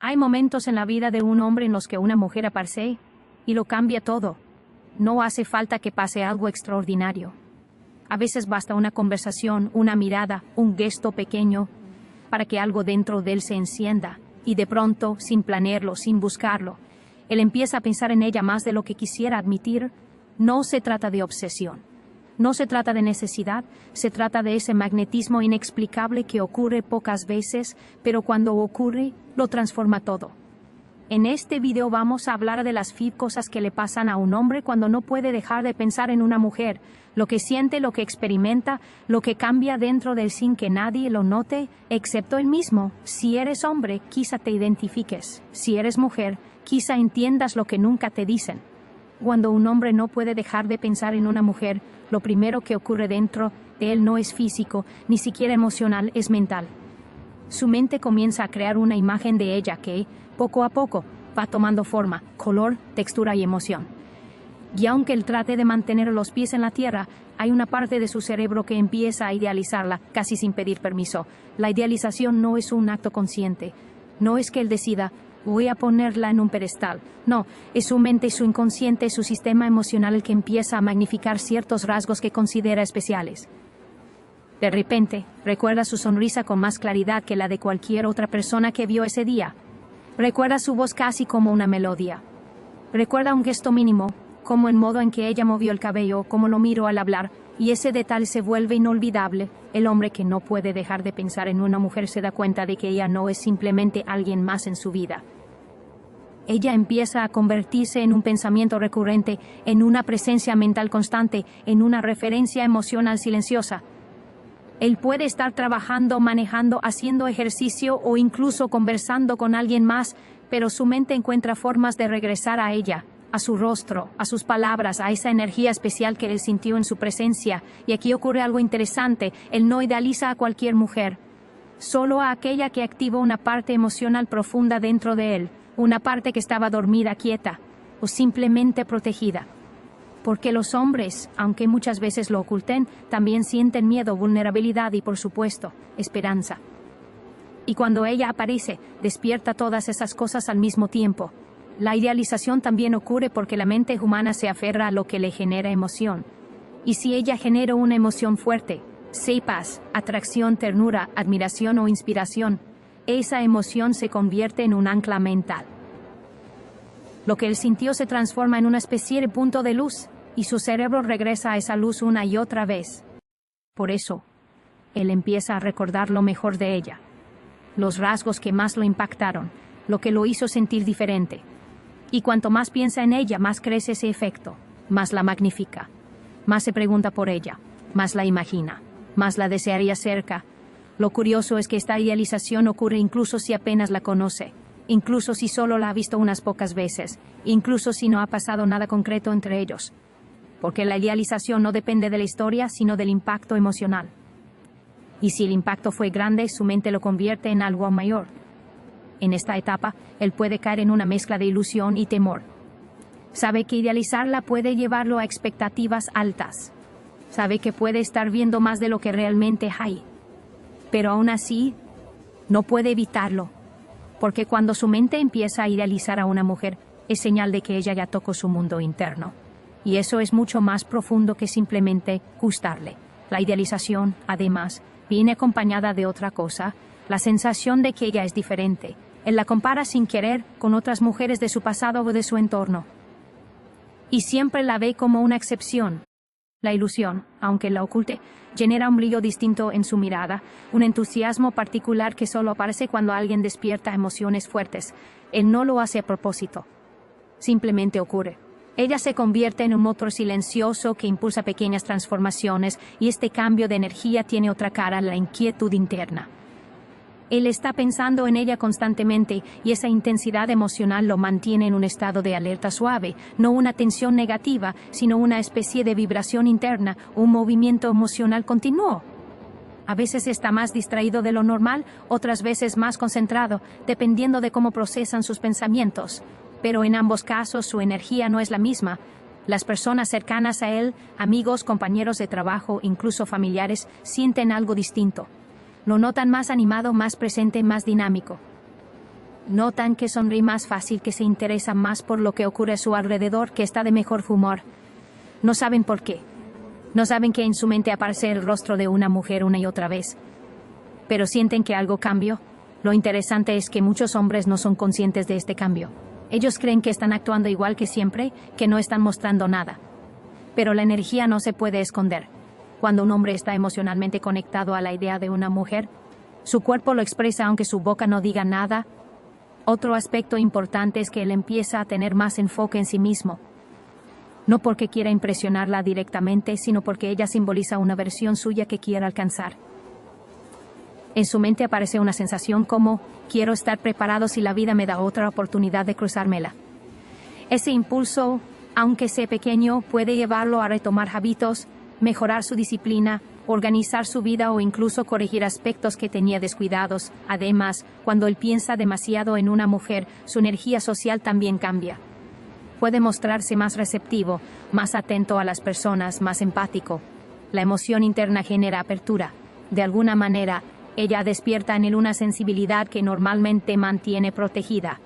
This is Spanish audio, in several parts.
Hay momentos en la vida de un hombre en los que una mujer aparece y lo cambia todo. No hace falta que pase algo extraordinario. A veces basta una conversación, una mirada, un gesto pequeño para que algo dentro de él se encienda y de pronto, sin planearlo, sin buscarlo, él empieza a pensar en ella más de lo que quisiera admitir. No se trata de obsesión. No se trata de necesidad, se trata de ese magnetismo inexplicable que ocurre pocas veces, pero cuando ocurre, lo transforma todo. En este video vamos a hablar de las 5 cosas que le pasan a un hombre cuando no puede dejar de pensar en una mujer, lo que siente, lo que experimenta, lo que cambia dentro de él sin que nadie lo note, excepto él mismo. Si eres hombre, quizá te identifiques. Si eres mujer, quizá entiendas lo que nunca te dicen. Cuando un hombre no puede dejar de pensar en una mujer, lo primero que ocurre dentro de él no es físico, ni siquiera emocional, es mental. Su mente comienza a crear una imagen de ella que, poco a poco, va tomando forma, color, textura y emoción. Y aunque él trate de mantener los pies en la tierra, hay una parte de su cerebro que empieza a idealizarla, casi sin pedir permiso. La idealización no es un acto consciente. No es que él decida, voy a ponerla en un pedestal. No, es su mente, su inconsciente, su sistema emocional el que empieza a magnificar ciertos rasgos que considera especiales. De repente, recuerda su sonrisa con más claridad que la de cualquier otra persona que vio ese día. Recuerda su voz casi como una melodía. Recuerda un gesto mínimo, como el modo en que ella movió el cabello, como lo miró al hablar, y ese detalle se vuelve inolvidable. El hombre que no puede dejar de pensar en una mujer se da cuenta de que ella no es simplemente alguien más en su vida. Ella empieza a convertirse en un pensamiento recurrente, en una presencia mental constante, en una referencia emocional silenciosa. Él puede estar trabajando, manejando, haciendo ejercicio o incluso conversando con alguien más, pero su mente encuentra formas de regresar a ella, a su rostro, a sus palabras, a esa energía especial que él sintió en su presencia. Y aquí ocurre algo interesante: él no idealiza a cualquier mujer, solo a aquella que activó una parte emocional profunda dentro de él, una parte que estaba dormida, quieta o simplemente protegida. Porque los hombres, aunque muchas veces lo oculten, también sienten miedo, vulnerabilidad y, por supuesto, esperanza. Y cuando ella aparece, despierta todas esas cosas al mismo tiempo. La idealización también ocurre porque la mente humana se aferra a lo que le genera emoción. Y si ella genera una emoción fuerte, sea paz, atracción, ternura, admiración o inspiración, esa emoción se convierte en un ancla mental. Lo que él sintió se transforma en una especie de punto de luz, y su cerebro regresa a esa luz una y otra vez. Por eso, él empieza a recordar lo mejor de ella, los rasgos que más lo impactaron, lo que lo hizo sentir diferente. Y cuanto más piensa en ella, más crece ese efecto, más la magnifica, más se pregunta por ella, más la imagina, más la desearía cerca. Lo curioso es que esta idealización ocurre incluso si apenas la conoce, incluso si solo la ha visto unas pocas veces, incluso si no ha pasado nada concreto entre ellos. Porque la idealización no depende de la historia, sino del impacto emocional. Y si el impacto fue grande, su mente lo convierte en algo mayor. En esta etapa, él puede caer en una mezcla de ilusión y temor. Sabe que idealizarla puede llevarlo a expectativas altas. Sabe que puede estar viendo más de lo que realmente hay. Pero aún así, no puede evitarlo. Porque cuando su mente empieza a idealizar a una mujer, es señal de que ella ya tocó su mundo interno. Y eso es mucho más profundo que simplemente gustarle. La idealización, además, viene acompañada de otra cosa, la sensación de que ella es diferente. Él la compara sin querer con otras mujeres de su pasado o de su entorno. Y siempre la ve como una excepción. La ilusión, aunque la oculte, genera un brillo distinto en su mirada, un entusiasmo particular que solo aparece cuando alguien despierta emociones fuertes. Él no lo hace a propósito. Simplemente ocurre. Ella se convierte en un motor silencioso que impulsa pequeñas transformaciones, y este cambio de energía tiene otra cara, la inquietud interna. Él está pensando en ella constantemente, y esa intensidad emocional lo mantiene en un estado de alerta suave, no una tensión negativa, sino una especie de vibración interna, un movimiento emocional continuo. A veces está más distraído de lo normal, otras veces más concentrado, dependiendo de cómo procesan sus pensamientos. Pero en ambos casos su energía no es la misma. Las personas cercanas a él, amigos, compañeros de trabajo, incluso familiares, sienten algo distinto. Lo notan más animado, más presente, más dinámico. Notan que sonríe más fácil, que se interesa más por lo que ocurre a su alrededor, que está de mejor humor. No saben por qué. No saben que en su mente aparece el rostro de una mujer una y otra vez. Pero sienten que algo cambió. Lo interesante es que muchos hombres no son conscientes de este cambio. Ellos creen que están actuando igual que siempre, que no están mostrando nada. Pero la energía no se puede esconder. Cuando un hombre está emocionalmente conectado a la idea de una mujer, su cuerpo lo expresa aunque su boca no diga nada. Otro aspecto importante es que él empieza a tener más enfoque en sí mismo. No porque quiera impresionarla directamente, sino porque ella simboliza una versión suya que quiere alcanzar. En su mente aparece una sensación como, quiero estar preparado si la vida me da otra oportunidad de cruzármela. Ese impulso, aunque sea pequeño, puede llevarlo a retomar hábitos, mejorar su disciplina, organizar su vida o incluso corregir aspectos que tenía descuidados. Además, cuando él piensa demasiado en una mujer, su energía social también cambia. Puede mostrarse más receptivo, más atento a las personas, más empático. La emoción interna genera apertura. De alguna manera, ella despierta en él una sensibilidad que normalmente mantiene protegida.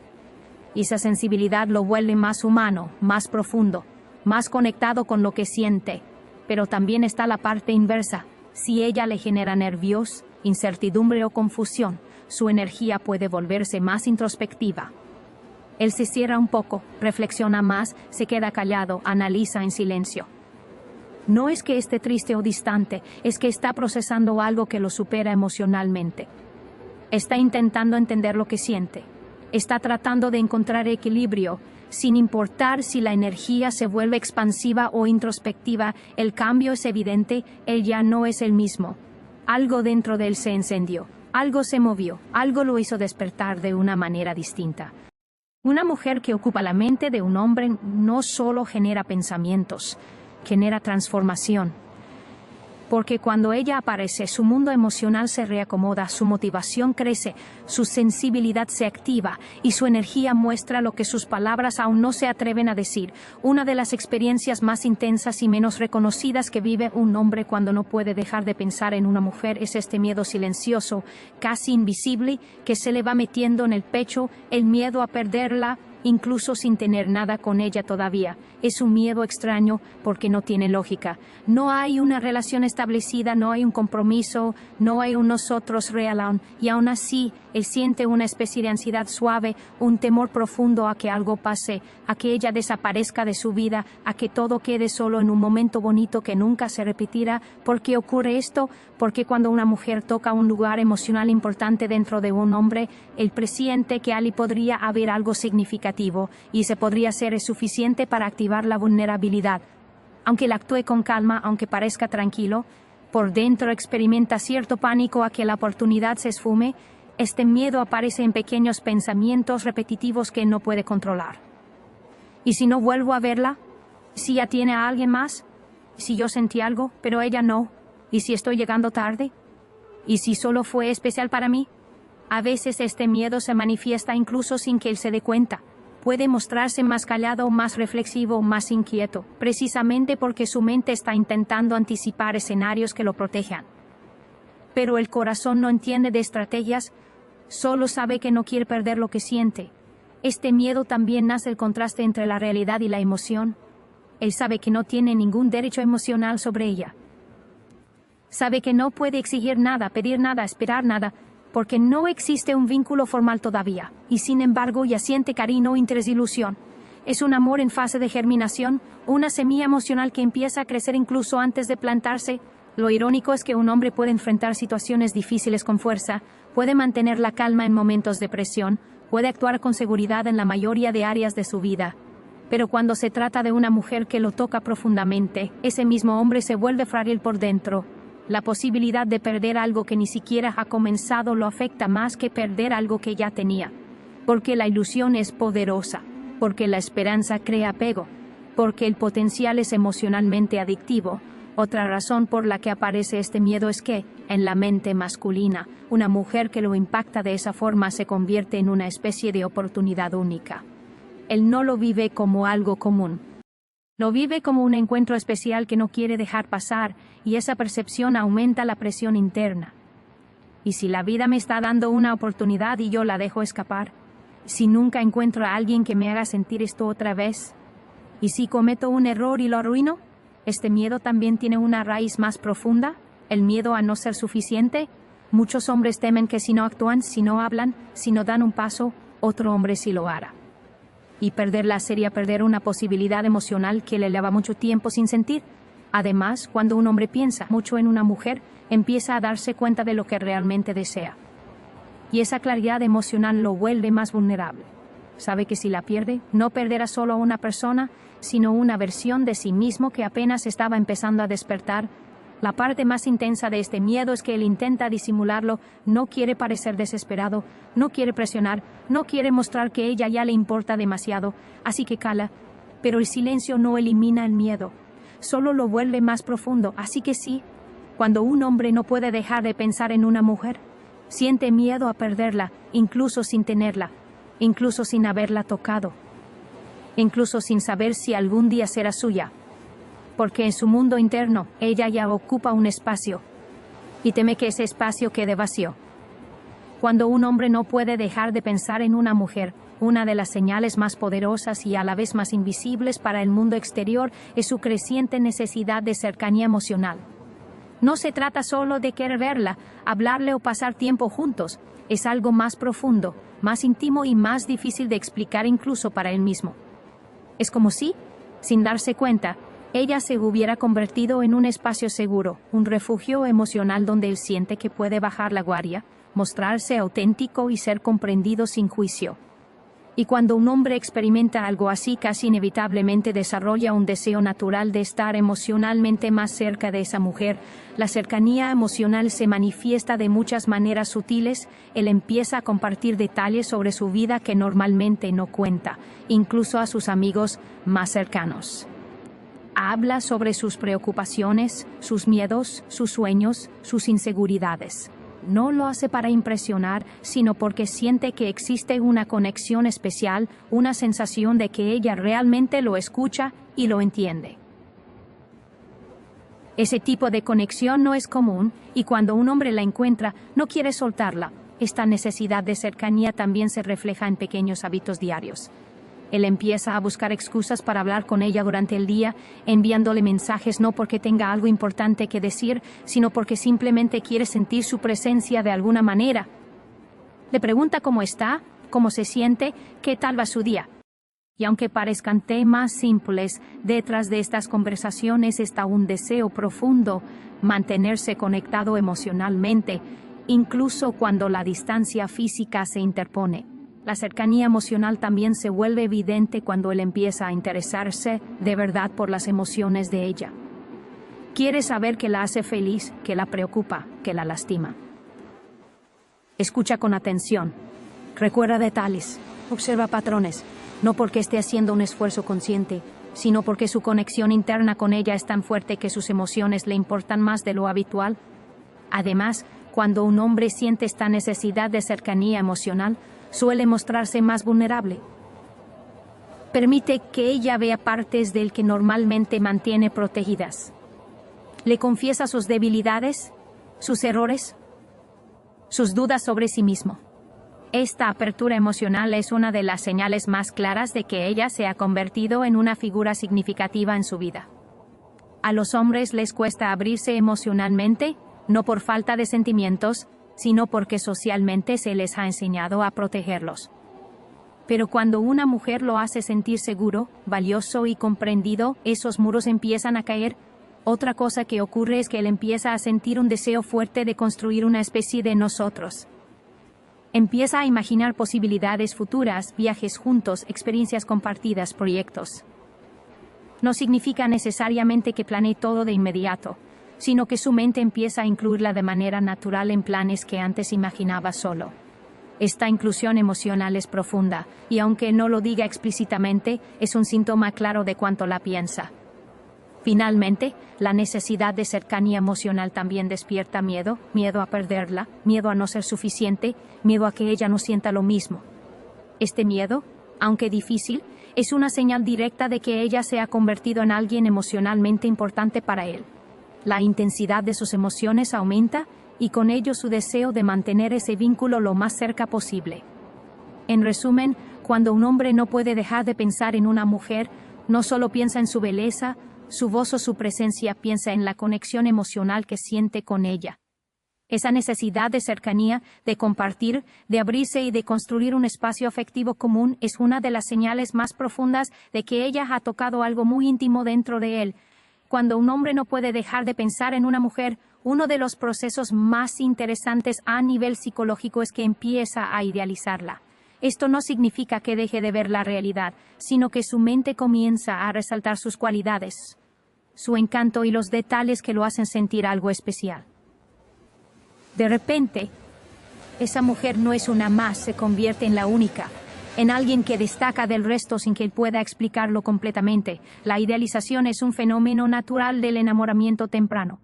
Y esa sensibilidad lo vuelve más humano, más profundo, más conectado con lo que siente. Pero también está la parte inversa. Si ella le genera nervios, incertidumbre o confusión, su energía puede volverse más introspectiva. Él se cierra un poco, reflexiona más, se queda callado, analiza en silencio. No es que esté triste o distante, es que está procesando algo que lo supera emocionalmente. Está intentando entender lo que siente. Está tratando de encontrar equilibrio. Sin importar si la energía se vuelve expansiva o introspectiva, el cambio es evidente, él ya no es el mismo. Algo dentro de él se encendió, algo se movió, algo lo hizo despertar de una manera distinta. Una mujer que ocupa la mente de un hombre no solo genera pensamientos, genera transformación. Porque cuando ella aparece, su mundo emocional se reacomoda, su motivación crece, su sensibilidad se activa y su energía muestra lo que sus palabras aún no se atreven a decir. Una de las experiencias más intensas y menos reconocidas que vive un hombre cuando no puede dejar de pensar en una mujer es este miedo silencioso, casi invisible, que se le va metiendo en el pecho, el miedo a perderla, incluso sin tener nada con ella todavía. Es un miedo extraño porque no tiene lógica. No hay una relación establecida, no hay un compromiso, no hay un nosotros real aún, y aún así él siente una especie de ansiedad suave, un temor profundo a que algo pase, a que ella desaparezca de su vida, a que todo quede solo en un momento bonito que nunca se repetirá. ¿Por qué ocurre esto? Porque cuando una mujer toca un lugar emocional importante dentro de un hombre, él presiente que allí podría haber algo significativo y se podría ser suficiente para activar la vulnerabilidad. Aunque él actúe con calma, aunque parezca tranquilo, por dentro experimenta cierto pánico a que la oportunidad se esfume. Este miedo aparece en pequeños pensamientos repetitivos que él no puede controlar. ¿Y si no vuelvo a verla? ¿Si ya tiene a alguien más? ¿Si yo sentí algo, pero ella no? ¿Y si estoy llegando tarde? ¿Y si solo fue especial para mí? A veces este miedo se manifiesta incluso sin que él se dé cuenta. Puede mostrarse más callado, más reflexivo, más inquieto, precisamente porque su mente está intentando anticipar escenarios que lo protejan. Pero el corazón no entiende de estrategias, solo sabe que no quiere perder lo que siente. Este miedo también nace del contraste entre la realidad y la emoción. Él sabe que no tiene ningún derecho emocional sobre ella. Sabe que no puede exigir nada, pedir nada, esperar nada, porque no existe un vínculo formal todavía, y sin embargo ya siente cariño, interés, ilusión. Es un amor en fase de germinación, una semilla emocional que empieza a crecer incluso antes de plantarse. Lo irónico es que un hombre puede enfrentar situaciones difíciles con fuerza, puede mantener la calma en momentos de presión, puede actuar con seguridad en la mayoría de áreas de su vida. Pero cuando se trata de una mujer que lo toca profundamente, ese mismo hombre se vuelve frágil por dentro. La posibilidad de perder algo que ni siquiera ha comenzado lo afecta más que perder algo que ya tenía. Porque la ilusión es poderosa, porque la esperanza crea apego, porque el potencial es emocionalmente adictivo. Otra razón por la que aparece este miedo es que, en la mente masculina, una mujer que lo impacta de esa forma se convierte en una especie de oportunidad única. Él no lo vive como algo común. Lo vive como un encuentro especial que no quiere dejar pasar, y esa percepción aumenta la presión interna. ¿Y si la vida me está dando una oportunidad y yo la dejo escapar? Si nunca encuentro a alguien que me haga sentir esto otra vez, y si cometo un error y lo arruino, este miedo también tiene una raíz más profunda, el miedo a no ser suficiente. Muchos hombres temen que si no actúan, si no hablan, si no dan un paso, otro hombre sí lo hará. Y perderla sería perder una posibilidad emocional que le lleva mucho tiempo sin sentir. Además, cuando un hombre piensa mucho en una mujer, empieza a darse cuenta de lo que realmente desea. Y esa claridad emocional lo vuelve más vulnerable. Sabe que si la pierde, no perderá solo a una persona, sino una versión de sí mismo que apenas estaba empezando a despertar. La parte más intensa de este miedo es que él intenta disimularlo, no quiere parecer desesperado, no quiere presionar, no quiere mostrar que ella ya le importa demasiado, así que cala. Pero el silencio no elimina el miedo, solo lo vuelve más profundo, así que sí, cuando un hombre no puede dejar de pensar en una mujer, siente miedo a perderla, incluso sin tenerla, incluso sin haberla tocado, incluso sin saber si algún día será suya. Porque en su mundo interno, ella ya ocupa un espacio, y teme que ese espacio quede vacío. Cuando un hombre no puede dejar de pensar en una mujer, una de las señales más poderosas y a la vez más invisibles para el mundo exterior es su creciente necesidad de cercanía emocional. No se trata solo de querer verla, hablarle o pasar tiempo juntos, es algo más profundo, más íntimo y más difícil de explicar incluso para él mismo. Es como si, sin darse cuenta, ella se hubiera convertido en un espacio seguro, un refugio emocional donde él siente que puede bajar la guardia, mostrarse auténtico y ser comprendido sin juicio. Y cuando un hombre experimenta algo así, casi inevitablemente desarrolla un deseo natural de estar emocionalmente más cerca de esa mujer. La cercanía emocional se manifiesta de muchas maneras sutiles. Él empieza a compartir detalles sobre su vida que normalmente no cuenta, incluso a sus amigos más cercanos. Habla sobre sus preocupaciones, sus miedos, sus sueños, sus inseguridades. No lo hace para impresionar, sino porque siente que existe una conexión especial, una sensación de que ella realmente lo escucha y lo entiende. Ese tipo de conexión no es común, y cuando un hombre la encuentra, no quiere soltarla. Esta necesidad de cercanía también se refleja en pequeños hábitos diarios. Él empieza a buscar excusas para hablar con ella durante el día, enviándole mensajes no porque tenga algo importante que decir, sino porque simplemente quiere sentir su presencia de alguna manera. Le pregunta cómo está, cómo se siente, qué tal va su día. Y aunque parezcan temas simples, detrás de estas conversaciones está un deseo profundo, mantenerse conectado emocionalmente, incluso cuando la distancia física se interpone. La cercanía emocional también se vuelve evidente cuando él empieza a interesarse de verdad por las emociones de ella. Quiere saber qué la hace feliz, qué la preocupa, qué la lastima. Escucha con atención. Recuerda detalles. Observa patrones. No porque esté haciendo un esfuerzo consciente, sino porque su conexión interna con ella es tan fuerte que sus emociones le importan más de lo habitual. Además, cuando un hombre siente esta necesidad de cercanía emocional, suele mostrarse más vulnerable. Permite que ella vea partes de él que normalmente mantiene protegidas. Le confiesa sus debilidades, sus errores, sus dudas sobre sí mismo. Esta apertura emocional es una de las señales más claras de que ella se ha convertido en una figura significativa en su vida. A los hombres les cuesta abrirse emocionalmente, no por falta de sentimientos, sino porque socialmente se les ha enseñado a protegerlos. Pero cuando una mujer lo hace sentir seguro, valioso y comprendido, esos muros empiezan a caer. Otra cosa que ocurre es que él empieza a sentir un deseo fuerte de construir una especie de nosotros. Empieza a imaginar posibilidades futuras, viajes juntos, experiencias compartidas, proyectos. No significa necesariamente que planee todo de inmediato, sino que su mente empieza a incluirla de manera natural en planes que antes imaginaba solo. Esta inclusión emocional es profunda, y aunque no lo diga explícitamente, es un síntoma claro de cuánto la piensa. Finalmente, la necesidad de cercanía emocional también despierta miedo, miedo a perderla, miedo a no ser suficiente, miedo a que ella no sienta lo mismo. Este miedo, aunque difícil, es una señal directa de que ella se ha convertido en alguien emocionalmente importante para él. La intensidad de sus emociones aumenta y con ello su deseo de mantener ese vínculo lo más cerca posible. En resumen, cuando un hombre no puede dejar de pensar en una mujer, no solo piensa en su belleza, su voz o su presencia, piensa en la conexión emocional que siente con ella. Esa necesidad de cercanía, de compartir, de abrirse y de construir un espacio afectivo común es una de las señales más profundas de que ella ha tocado algo muy íntimo dentro de él. Cuando un hombre no puede dejar de pensar en una mujer, uno de los procesos más interesantes a nivel psicológico es que empieza a idealizarla. Esto no significa que deje de ver la realidad, sino que su mente comienza a resaltar sus cualidades, su encanto y los detalles que lo hacen sentir algo especial. De repente, esa mujer no es una más, se convierte en la única, en alguien que destaca del resto sin que él pueda explicarlo completamente. La idealización es un fenómeno natural del enamoramiento temprano.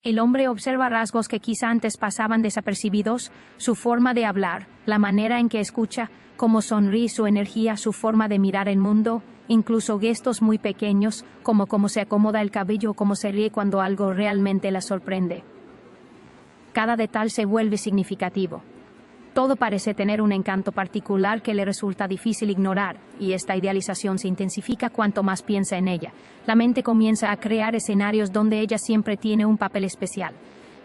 El hombre observa rasgos que quizá antes pasaban desapercibidos, su forma de hablar, la manera en que escucha, cómo sonríe, su energía, su forma de mirar el mundo, incluso gestos muy pequeños, como cómo se acomoda el cabello o cómo se ríe cuando algo realmente la sorprende. Cada detalle se vuelve significativo. Todo parece tener un encanto particular que le resulta difícil ignorar, y esta idealización se intensifica cuanto más piensa en ella. La mente comienza a crear escenarios donde ella siempre tiene un papel especial.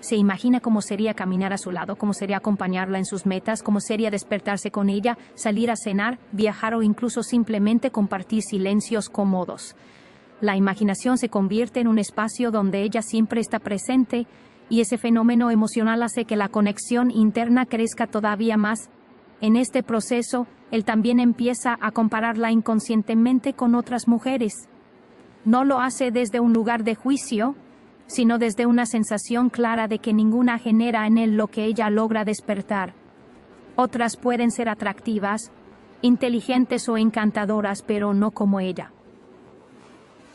Se imagina cómo sería caminar a su lado, cómo sería acompañarla en sus metas, cómo sería despertarse con ella, salir a cenar, viajar o incluso simplemente compartir silencios cómodos. La imaginación se convierte en un espacio donde ella siempre está presente, y ese fenómeno emocional hace que la conexión interna crezca todavía más. En este proceso, él también empieza a compararla inconscientemente con otras mujeres. No lo hace desde un lugar de juicio, sino desde una sensación clara de que ninguna genera en él lo que ella logra despertar. Otras pueden ser atractivas, inteligentes o encantadoras, pero no como ella.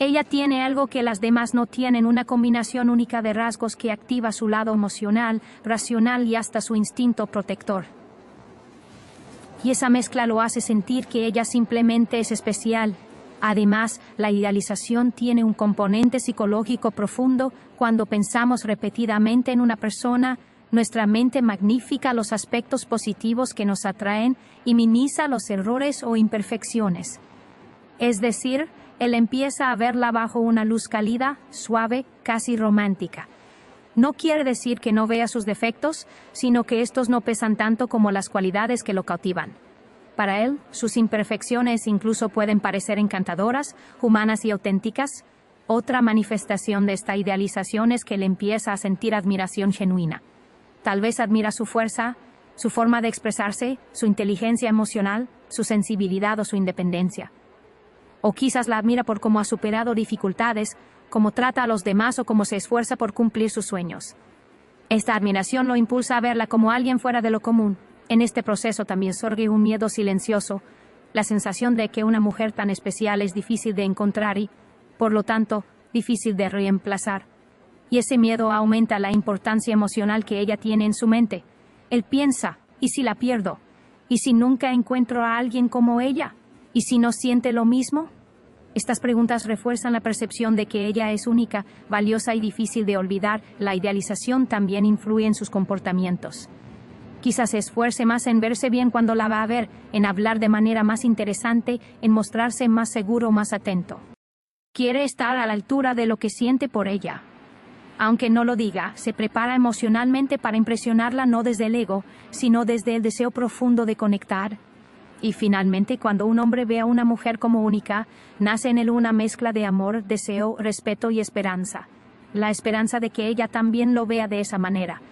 Ella tiene algo que las demás no tienen, una combinación única de rasgos que activa su lado emocional, racional y hasta su instinto protector. Y esa mezcla lo hace sentir que ella simplemente es especial. Además, la idealización tiene un componente psicológico profundo. Cuando pensamos repetidamente en una persona, nuestra mente magnifica los aspectos positivos que nos atraen y minimiza los errores o imperfecciones. Es decir, él empieza a verla bajo una luz cálida, suave, casi romántica. No quiere decir que no vea sus defectos, sino que estos no pesan tanto como las cualidades que lo cautivan. Para él, sus imperfecciones incluso pueden parecer encantadoras, humanas y auténticas. Otra manifestación de esta idealización es que él empieza a sentir admiración genuina. Tal vez admira su fuerza, su forma de expresarse, su inteligencia emocional, su sensibilidad o su independencia. O quizás la admira por cómo ha superado dificultades, cómo trata a los demás o cómo se esfuerza por cumplir sus sueños. Esta admiración lo impulsa a verla como alguien fuera de lo común. En este proceso también surge un miedo silencioso, la sensación de que una mujer tan especial es difícil de encontrar y, por lo tanto, difícil de reemplazar. Y ese miedo aumenta la importancia emocional que ella tiene en su mente. Él piensa, ¿y si la pierdo? ¿Y si nunca encuentro a alguien como ella? ¿Y si no siente lo mismo? Estas preguntas refuerzan la percepción de que ella es única, valiosa y difícil de olvidar. La idealización también influye en sus comportamientos. Quizás se esfuerce más en verse bien cuando la va a ver, en hablar de manera más interesante, en mostrarse más seguro, más atento. Quiere estar a la altura de lo que siente por ella. Aunque no lo diga, se prepara emocionalmente para impresionarla no desde el ego, sino desde el deseo profundo de conectar. Y finalmente, cuando un hombre ve a una mujer como única, nace en él una mezcla de amor, deseo, respeto y esperanza. La esperanza de que ella también lo vea de esa manera.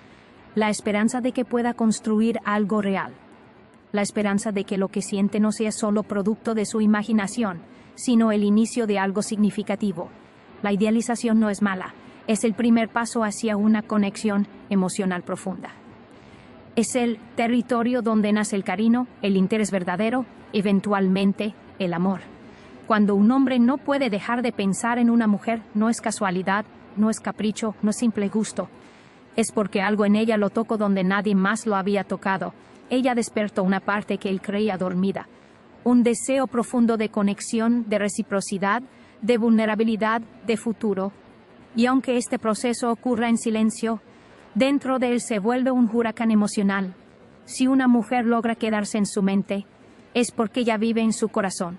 La esperanza de que pueda construir algo real. La esperanza de que lo que siente no sea solo producto de su imaginación, sino el inicio de algo significativo. La idealización no es mala, es el primer paso hacia una conexión emocional profunda. Es el territorio donde nace el cariño, el interés verdadero, eventualmente el amor. Cuando un hombre no puede dejar de pensar en una mujer, no es casualidad, no es capricho, no es simple gusto. Es porque algo en ella lo tocó donde nadie más lo había tocado. Ella despertó una parte que él creía dormida. Un deseo profundo de conexión, de reciprocidad, de vulnerabilidad, de futuro. Y aunque este proceso ocurra en silencio, dentro de él se vuelve un huracán emocional. Si una mujer logra quedarse en su mente, es porque ya vive en su corazón.